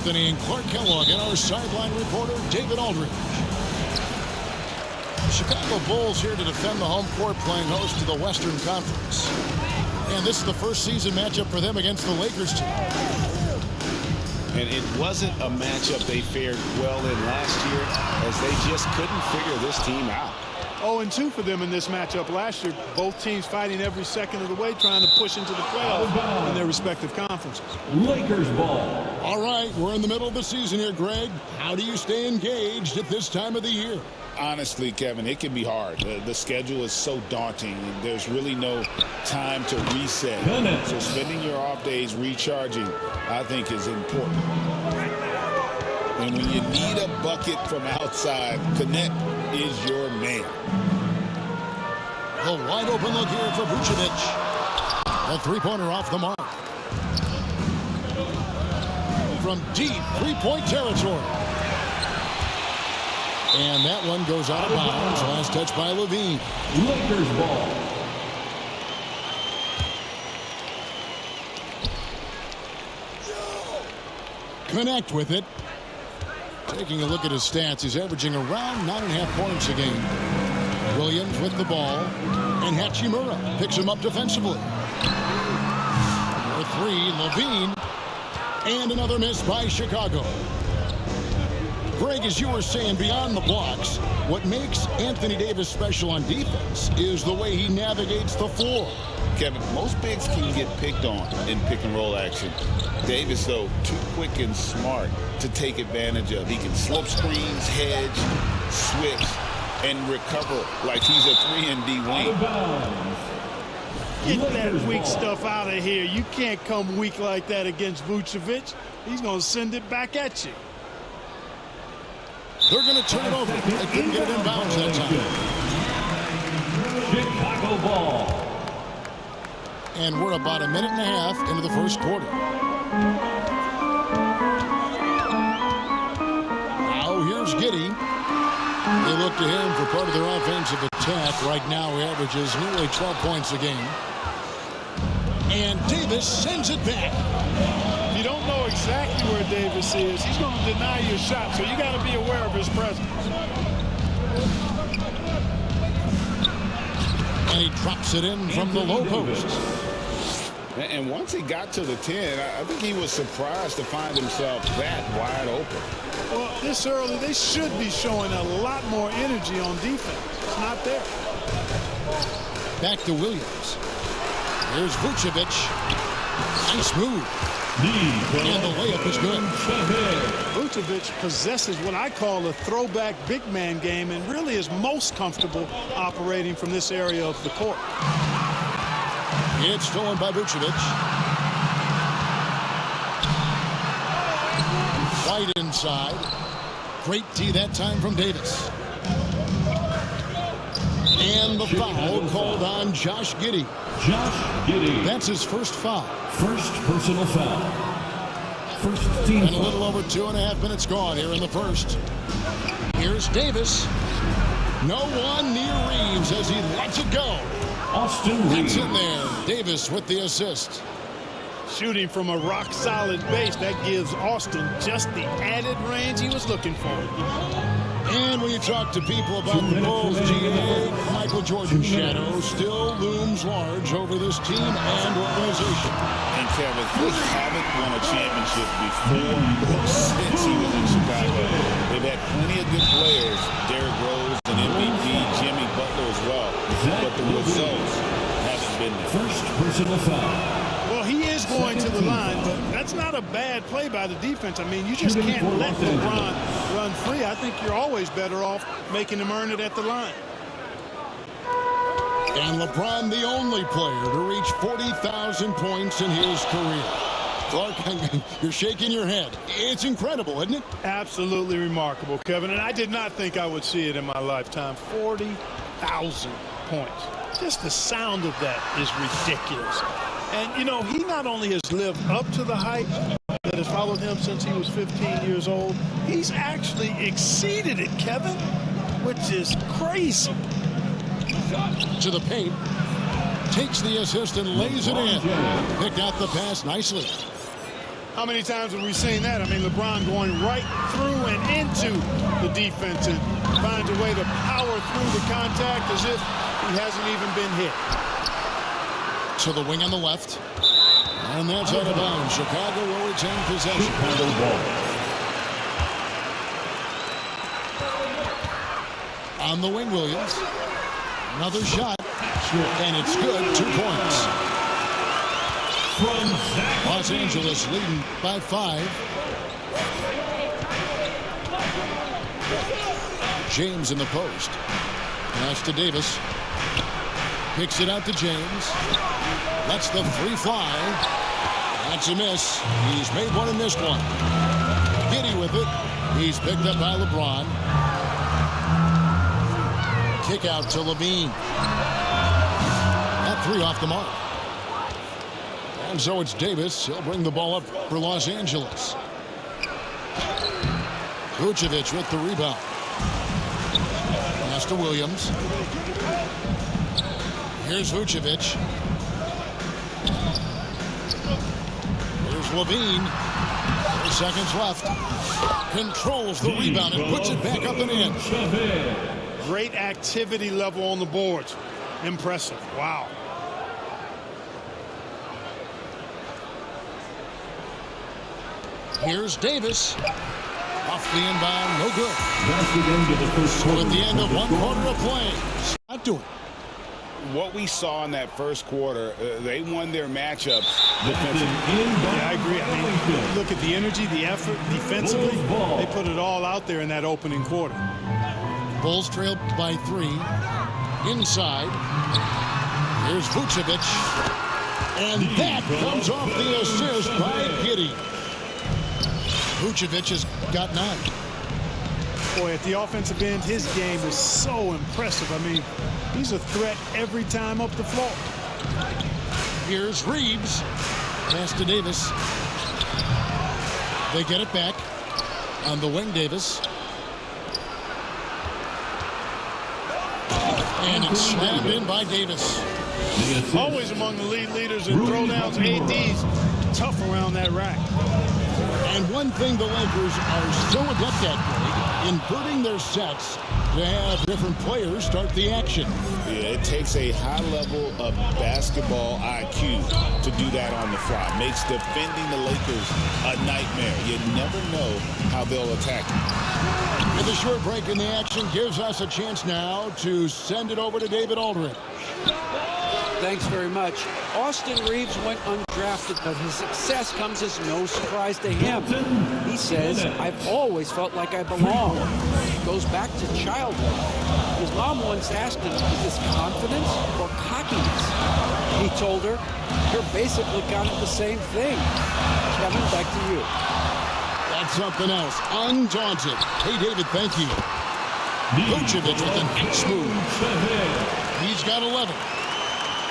Anthony and Clark Kellogg and our sideline reporter, David Aldridge. The Chicago Bulls here to defend the home court, playing host to the Western Conference. And this is the first season matchup for them against the Lakers team. And it wasn't a matchup they fared well in last year, as they just couldn't figure this team out. 0-2 for them in this matchup last year. Both teams fighting every second of the way, trying to push into the playoffs in their respective conferences. Lakers ball. All right, we're in the middle of the season here, Greg. How do you stay engaged at this time of the year? Honestly, Kevin, it can be hard. The schedule is so daunting, and there's really no time to reset. So spending your off days recharging, I think, is important. And when you need a bucket from outside, Connect is your man. A wide open look here for Vucevic. A three-pointer off the mark. From deep three-point territory. And that one goes out of bounds. Last touch by Lavine. Lakers ball. Connect with it. Taking a look at his stats, he's averaging around 9.5 points a game. Williams with the ball, and Hachimura picks him up defensively. For three, Lavine, and another miss by Chicago. Greg, as you were saying, beyond the blocks, what makes Anthony Davis special on defense is the way he navigates the floor. Kevin, most bigs can get picked on in pick-and-roll action. Davis, though, too quick and smart to take advantage of. He can slip screens, hedge, switch, and recover like he's a 3-and-D wing. Get that weak stuff out of here. You can't come weak like that against Vucevic. He's going to send it back at you. They're going to turn it over. They couldn't get it in bounds that time. Chicago ball. And we're about a minute and a half into the first quarter. Now here's Giddey. They look to him for part of their offensive attack. Right now he averages nearly 12 points a game. And Davis sends it back. You don't know exactly where Davis is. He's going to deny your shot, so you got to be aware of his presence. And he drops it in from the low post. And once he got to the 10, I think he was surprised to find himself that wide open. Well, this early, they should be showing a lot more energy on defense. It's not there. Back to Williams. Here's Vucevic. Nice move. And the layup is good. Vucevic possesses what I call a throwback big man game and really is most comfortable operating from this area of the court. It's stolen by Vucevic. White inside. Great tee that time from Davis. And the foul called on Josh Giddey. Josh Giddey. That's his first foul. First personal foul. First team And a foul. little over 2.5 minutes gone here in the first. Here's Davis. No one near Reeves as he lets it go. Austin That's Reeves. in there. Davis with the assist. Shooting from a rock-solid base, that gives Austin just the added range he was looking for. And when you talk to people about the Bulls, GA, Michael Jordan's shadow still looms large over this team and organization. And Kevin, they haven't won a championship before or since he was in Chicago. They've had plenty of good players, Derrick Rose and MVP, Jimmy Butler as well. But the results haven't been there. First personal foul. Well, he is going to the line, but that's not a bad play by the defense. I mean, you just can't let LeBron run free. I think you're always better off making him earn it at the line. And LeBron, the only player to reach 40,000 points in his career. Clark, you're shaking your head. It's incredible, isn't it? Absolutely remarkable, Kevin. And I did not think I would see it in my lifetime. 40,000 points. Just the sound of that is ridiculous. And, you know, he not only has lived up to the hype that has followed him since he was 15 years old, he's actually exceeded it, Kevin, which is crazy. To the paint. Takes the assist and lays it in. Picked out the pass nicely. How many times have we seen that? I mean, LeBron going right through and into the defense and finds a way to power through the contact as if he hasn't even been hit. To the wing on the left. And that's out of bounds. Chicago will retain possession. On the wing, Williams. Another shot. And it's good. 2 points. Los Angeles leading by 5. James in the post. Pass to Davis. Picks it out to James. Lets the free fly. That's a miss. He's made one and missed one. Giddy with it. He's picked up by LeBron. Kick out to Lavine. That 3 off the mark. And so it's Davis. He'll bring the ball up for Los Angeles. Vucevic with the rebound. Pass to Williams. Here's Vucevic. Here's Lavine. 4 seconds left. Controls the rebound and puts it back up and in. Great activity level on the boards. Impressive. Wow. Here's Davis. Off the inbound, no good. So at the end of 1 quarter of play, not doing. What we saw in that first quarter, they won their matchups. Yeah, I agree. I mean, look at the energy, the effort, defensively. They put it all out there in that opening quarter. Bulls trailed by 3. Inside. Here's Vucevic. And that comes off the assist by Giddy. Vucevic has got 9. Boy, at the offensive end, his game is so impressive. I mean, he's a threat every time up the floor. Here's Reeves. Pass to Davis. They get it back. On the wing, Davis. And it's slammed in by Davis. Always among the lead leaders in throwdowns. AD's tough around that rack. And one thing the Lakers are so adept at, Greg, inverting their sets to have different players start the action. Yeah, it takes a high level of basketball IQ to do that on the fly. Makes defending the Lakers a nightmare. You never know how they'll attack you. And the short break in the action gives us a chance now to send it over to David Aldridge. Thanks very much. Austin Reeves went undrafted, but his success comes as no surprise to him. He says, "I've always felt like I belong." It goes back to childhood. His mom once asked him, "Is this confidence or cockiness?" He told her, "You're basically kind of the same thing." Kevin, back to you. That's something else. Undaunted. Hey, David, thank you. Vucevic with a nice move. He's got 11.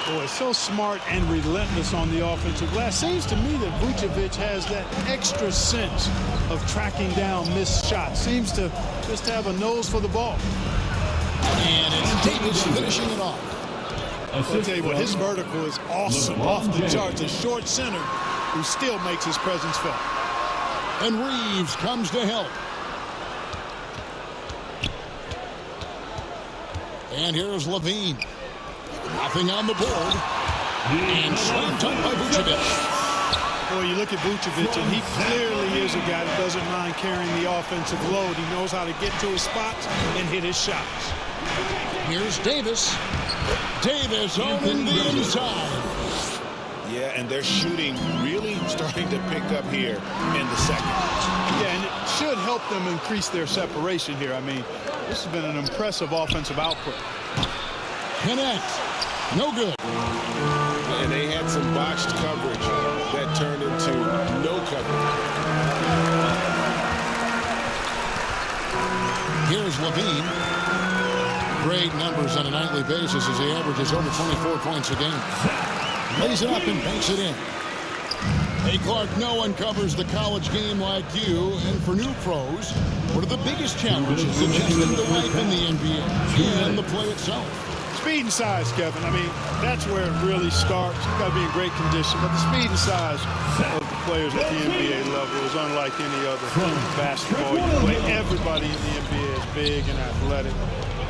Boy, so smart and relentless on the offensive glass. Seems to me that Vucevic has that extra sense of tracking down missed shots. Seems to just have a nose for the ball. And it's Davis finishing it off. I'll tell you what, his vertical is awesome, off the charts. A short center who still makes his presence felt. And Reeves comes to help. And here's Lavine. Nothing on the board. And slammed tight by Vucevic. Boy, you look at Vucevic, and he clearly is a guy that doesn't mind carrying the offensive load. He knows how to get to his spots and hit his shots. Here's Davis. Davis open the inside. Yeah, and their shooting really starting to pick up here in the second. Yeah, and it should help them increase their separation here. I mean, this has been an impressive offensive output. Connect. No good. And they had some botched coverage that turned into no coverage. Here's Lavine. Great numbers on a nightly basis as he averages over 24 points a game. Lays it up and banks it in. Hey, Clark, no one covers the college game like you. And for new pros, what are the biggest challenges adjusting to life in the NBA and the play itself? Speed and size, Kevin. I mean, that's where it really starts. You've got to be in great condition. But the speed and size of players at the NBA level is unlike any other basketball you play. Everybody in the NBA is big and athletic.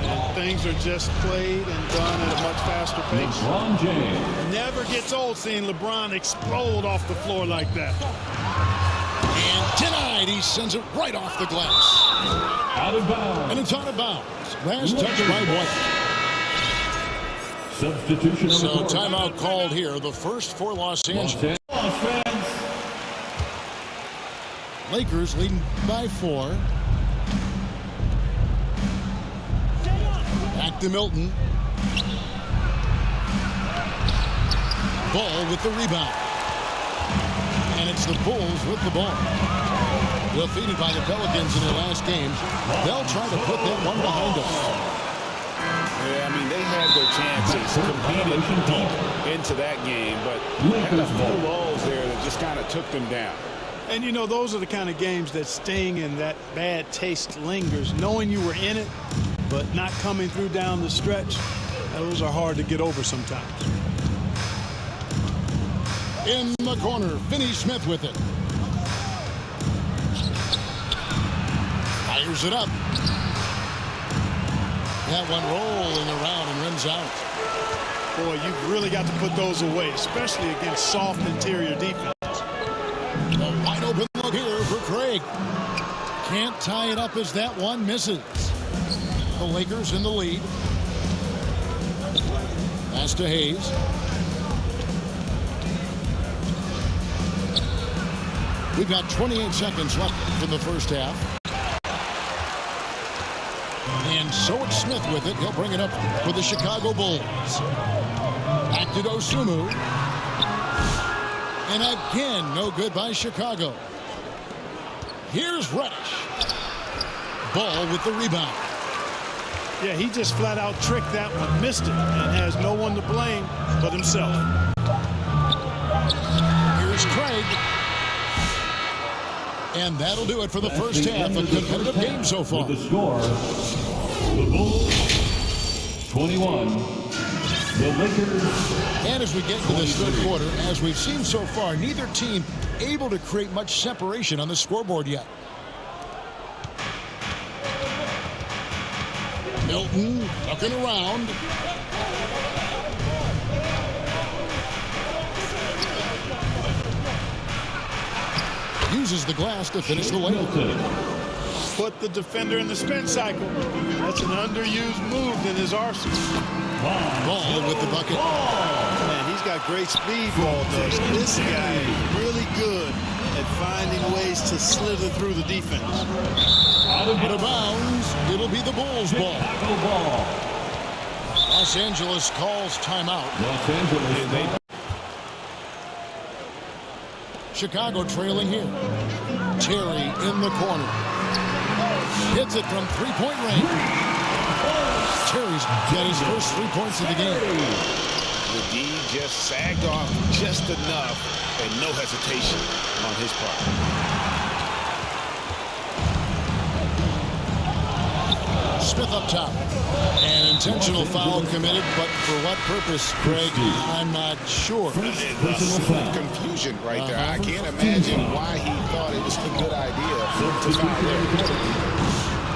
And things are just played and done at a much faster pace. LeBron James. Never gets old seeing LeBron explode off the floor like that. And denied. He sends it right off the glass. Out of bounds. And it's out of bounds. Last touch by White. Substitution. So timeout called here. The first for Los Angeles. Lakers leading by 4. Back to Milton. Ball with the rebound. And it's the Bulls with the ball. Defeated by the Pelicans in their last game. They'll try to put that one behind us. Yeah, I mean, they had their chances, competed deep into that game, but had a few lulls there that just kind of took them down. And, you know, those are the kind of games that sting and that bad taste lingers. Knowing you were in it, but not coming through down the stretch, those are hard to get over sometimes. In the corner, Finney Smith with it. Fires it up. That one rolling around and runs out. Boy, you've really got to put those away, especially against soft interior defense. A wide open look here for Craig. Can't tie it up as that one misses. The Lakers in the lead. Pass to Hayes. We've got 28 seconds left in the first half. And so it's Smith with it. He'll bring it up for the Chicago Bulls. Back to Dosunmu. And again, no good by Chicago. Here's Reddish. Ball with the rebound. Yeah, he just flat out tricked that one, missed it, and has no one to blame but himself. Here's Craig. And that'll do it for the first half. A competitive game so far. The score, the Bulls 21, the Lakers. And as we get into this third quarter, as we've seen so far, neither team able to create much separation on the scoreboard yet. Milton looking around. Uses the glass to finish the layup. Put the defender in the spin cycle. That's an underused move in his arsenal. Ball with the bucket. Man, he's got great speed, Ball does. This guy is really good at finding ways to slither through the defense. Out of bounds. It'll be the Bulls' ball. Los Angeles calls timeout. Los Angeles. Chicago trailing here. Terry in the corner. Hits it from three-point range. Terry's got his first 3 points of the game. The D just sagged off just enough and no hesitation on his part. Smith up top. An intentional foul committed, but for what purpose, Greg, I'm not sure. Confusion right there. I can't imagine why he thought it was a good idea to foul there.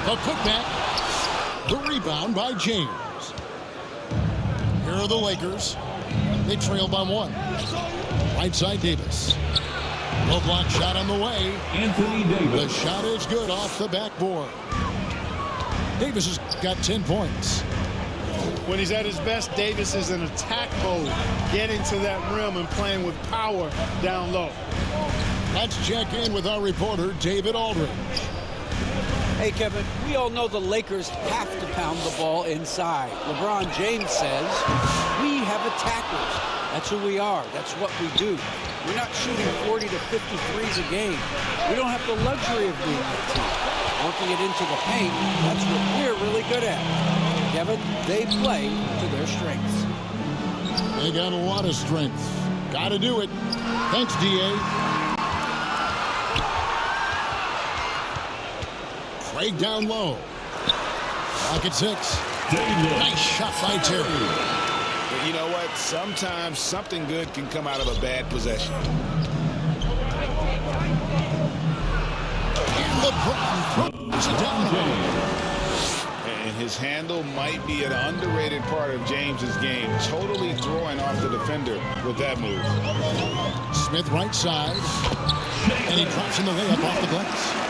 The putback. The rebound by James. Here are the Lakers. They trail by 1. Right side Davis. Low block shot on the way. Anthony Davis. The shot is good off the backboard. Davis has got 10 points. When he's at his best, Davis is in attack mode, getting to that rim and playing with power down low. Let's check in with our reporter, David Aldridge. Hey, Kevin, we all know the Lakers have to pound the ball inside. LeBron James says, we have attackers. That's who we are. That's what we do. We're not shooting 40 to 53s a game. We don't have the luxury of being that team. Working it into the paint, that's what we're really good at. Kevin, they play to their strengths. They got a lot of strength. Got to do it. Thanks, D.A. Craig down low. Clock at 6. Nice shot by Terry. But you know what? Sometimes something good can come out of a bad possession. LeBron throws it down. And his handle might be an underrated part of James's game. Totally throwing off the defender with that move. Smith right side. And he drops in the layup off the glass.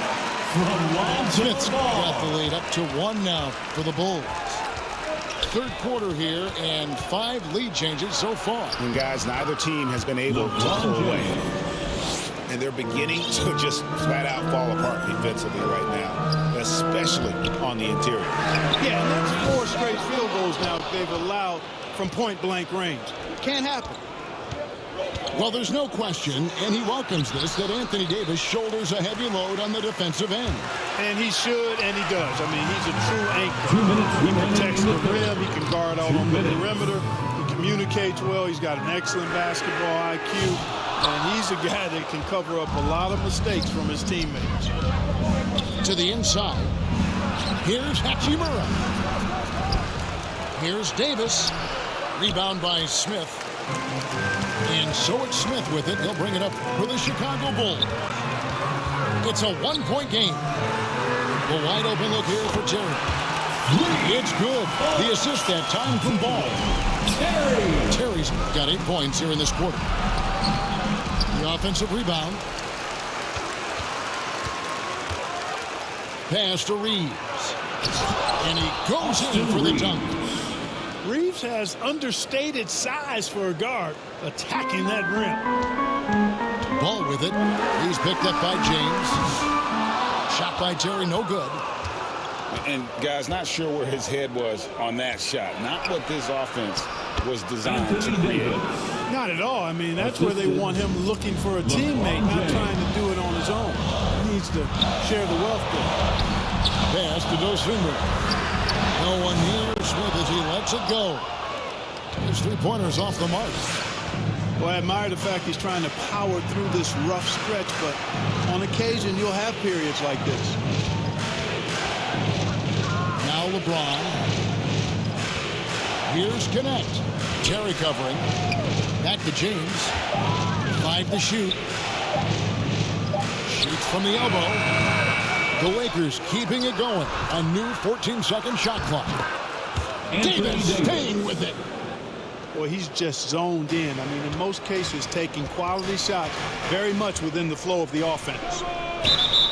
Smith's got the lead up to 1 now for the Bulls. Third quarter here and 5 lead changes so far. And guys, neither team has been able to pull away. And they're beginning to just flat out fall apart defensively right now, especially on the interior. Yeah, and that's 4 straight field goals now they've allowed from point-blank range. Can't happen. Well, there's no question, and he welcomes this, that Anthony Davis shoulders a heavy load on the defensive end. And he should, and he does. I mean, he's a true anchor. 2 minutes He remaining protects in the the third. rim. He can guard out on the perimeter. He communicates well. He's got an excellent basketball IQ. And he's a guy that can cover up a lot of mistakes from his teammates. To the inside. Here's Hachimura. Here's Davis. Rebound by Smith. And so it's Smith with it. He'll bring it up for the Chicago Bulls. It's a 1-point game. A wide open look here for Terry. It's good. The assist that time from Ball. Terry's got 8 points here in this quarter. The offensive rebound. Pass to Reeves. And he goes in for the dunk. Reeves has understated size for a guard attacking that rim. Ball with it. He's picked up by James. Shot by Terry, no good. And guys, not sure where his head was on that shot. Not what this offense was designed to create. Not at all. I mean, that's where they want him looking for a teammate, not trying to do it on his own. He needs to share the wealth there. Pass to Dosunmu. No one here. Smith as he lets it go. His 3-pointers off the mark. Well, I admire the fact he's trying to power through this rough stretch, but on occasion you'll have periods like this. Now LeBron. Here's Connect. Terry covering. Back to James. 5 to shoot. Shoots from the elbow. The Lakers keeping it going. A new 14-second shot clock. Davis staying with it. Boy, he's just zoned in. I mean, in most cases, taking quality shots very much within the flow of the offense.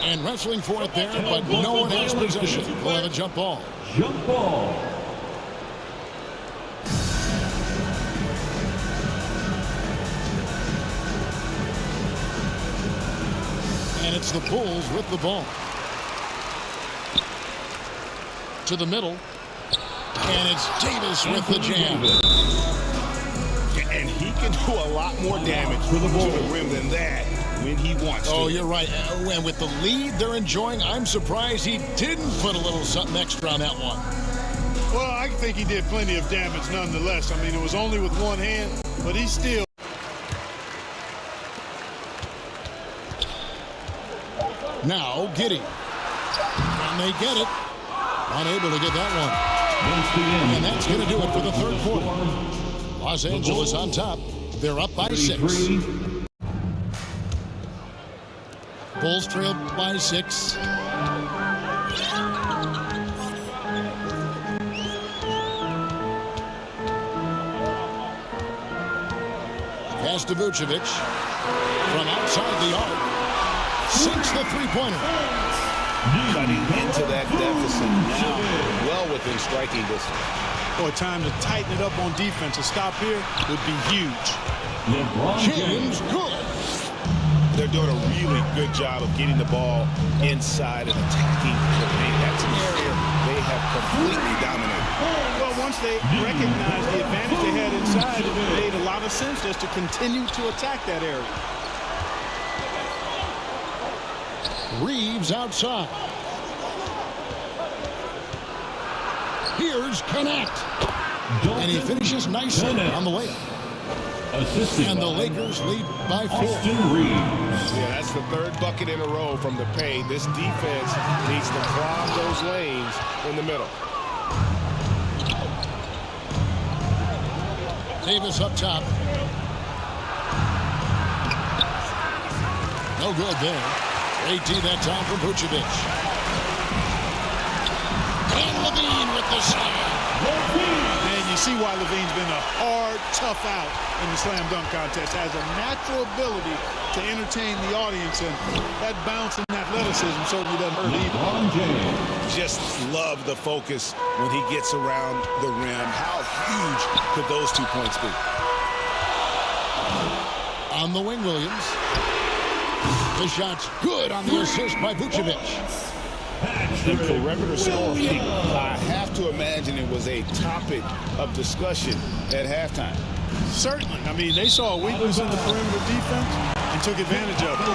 And wrestling for it there, but no one has possession. We'll have a jump ball. Jump ball. And it's the Bulls with the ball. To the middle. And it's Davis with the jam. And he can do a lot more damage to the rim than that when he wants to. Oh, you're right. And with the lead they're enjoying, I'm surprised he didn't put a little something extra on that one. Well, I think he did plenty of damage nonetheless. I mean, it was only with one hand, but he still. Now, Giddey. And they get it. Unable to get that one. And that's going to do it for the third quarter. Los Angeles on top. They're up by 6. Bulls trail by 6. Pass to Vucevic. From outside the arc. Sinks the 3-pointer. Cutting into that deficit now, well within striking distance. Boy, time to tighten it up on defense. A stop here would be huge. James good. They're doing a really good job of getting the ball inside and attacking the paint. That's an area they have completely dominated. Well, once they recognized the advantage they had inside, it made a lot of sense just to continue to attack that area. Reeves outside. Here's Connect. And he finishes nicely on the layup. And the Lakers lead by 4. Yeah, that's the 3rd bucket in a row from the paint. This defense needs to clog those lanes in the middle. Davis up top. No good there. AD that time for Vucevic. And Lavine with the slam. And you see why Lavine's been a hard, tough out in the slam dunk contest. Has a natural ability to entertain the audience, and that bounce and athleticism certainly doesn't hurt either. Just love the focus when he gets around the rim. How huge could those 2 points be? On the wing, Williams. The shot's good on the assist by Vucevic. The perimeter scoring, I have to imagine it was a topic of discussion at halftime. Certainly. I mean, they saw a weakness in the perimeter defense and took advantage of it.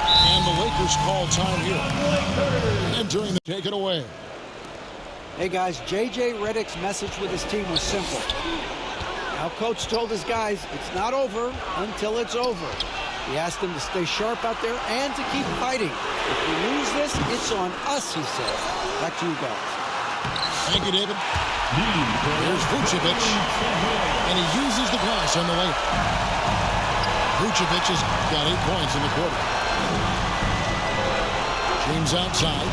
And the Lakers call time here. And during the take it away. Hey, guys, J.J. Redick's message with his team was simple. Our coach told his guys it's not over until it's over. He asked them to stay sharp out there and to keep fighting. If we lose this, it's on us, he said. Back to you guys. Thank you, David. Here's Vucevic, and he uses the glass on the way. Vucevic has got 8 points in the quarter. James outside.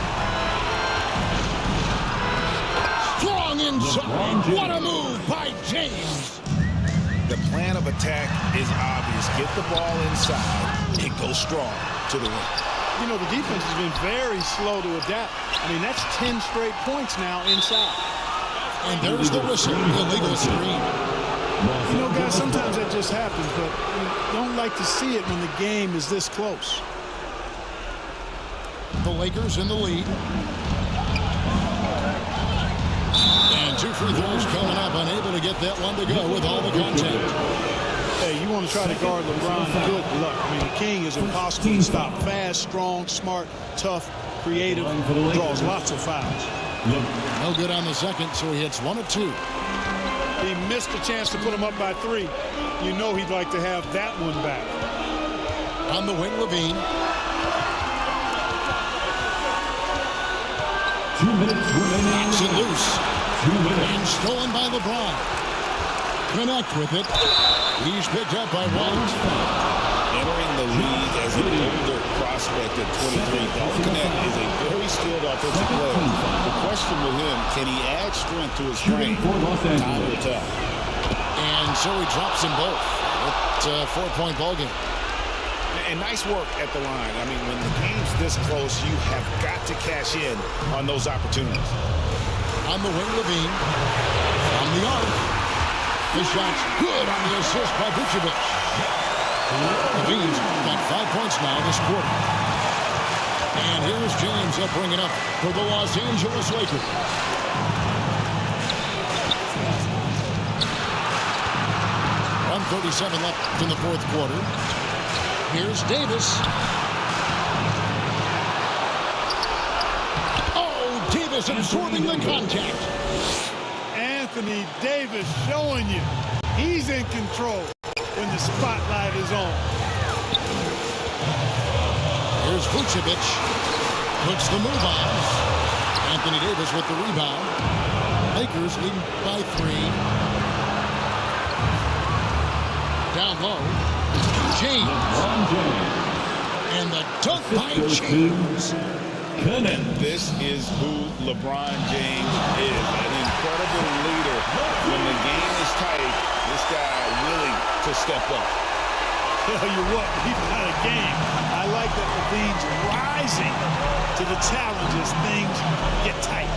Strong inside. What a move by James. The plan of attack is obvious. Get the ball inside and go strong to the rim. You know, the defense has been very slow to adapt. I mean, that's 10 straight points now inside. And there's the whistle, illegal screen. You know, guys, sometimes that just happens, but you don't like to see it when the game is this close. The Lakers in the lead. And 2 free throws coming up, unable to get that one to go with all the contact. Hey, you want to try to guard LeBron, good luck. I mean, the king is impossible to stop. Fast, strong, smart, tough, creative, draws lots of fouls. No good on the second, so he hits 1 of 2. He missed a chance to put him up by 3. You know he'd like to have that one back. On the wing, Lavine. 2 minutes remaining. Knocks it loose. 2 minutes. And stolen by LeBron. Connect with it. He's picked up by White. Entering the league as an older prospect at 23, Connect is a very skilled offensive player. The question with him, can he add strength to his frame? Time will tell. And so he drops them both. It's a 4-point ball game. And nice work at the line. I mean, when the game's this close, you have got to cash in on those opportunities. On the wing, Lavine. From the arc. The shot's good on the assist by Vucevic. Lavine's got 5 points now this quarter. And here's James up bringing up for the Los Angeles Lakers. .137 left in the 4th quarter. Here's Davis. Oh, Davis absorbing the contact. Anthony Davis showing you he's in control when the spotlight is on. Here's Vucevic. Puts the move on. Anthony Davis with the rebound. Lakers leading by 3. Down low. James. And the dunk by James. And this is who LeBron James is, an incredible leader. When the game is tight, this guy willing to step up. Tell you what, we've got a game. I like that Lavine's rising to the challenge as things get tight.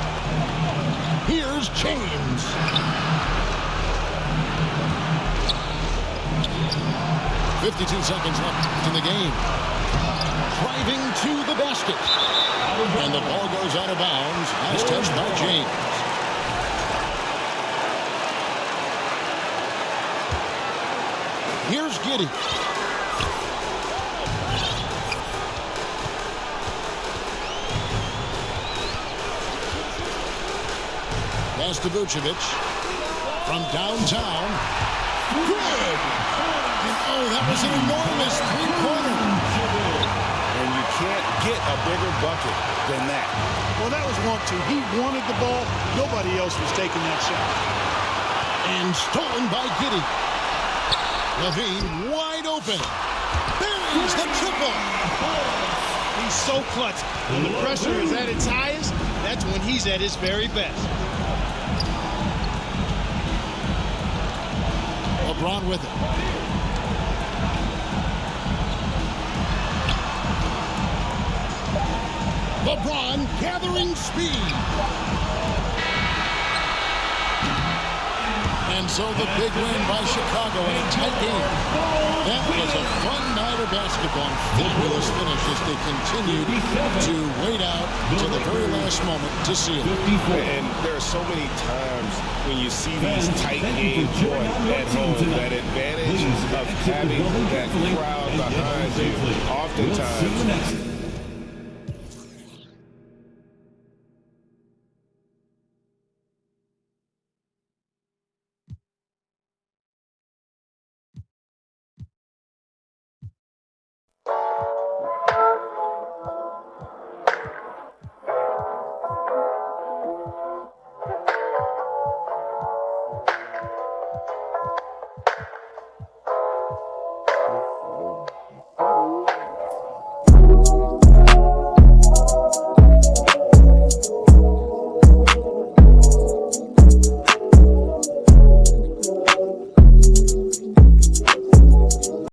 Here's James. .52 seconds left in the game. Driving to the basket. And the ball goes out of bounds. Last touch by James. Here's Giddey. Pass to Vucevic. From downtown. Good! Oh, that was an enormous 3-pointer. And you can't get a bigger bucket than that. Well, that was 1-2. He wanted the ball. Nobody else was taking that shot. And stolen by Giddey. Lavine wide open. buries the triple. He's so clutch. When the pressure is at its highest, that's when he's at his very best. LeBron with it. LeBron gathering speed. And so the big win by Chicago in a tight game. That was a fun night of basketball. Fabulous finish as they continued to wait out to the very last moment to seal it. And there are so many times when you see these tight games going at home, that advantage of having that crowd behind you oftentimes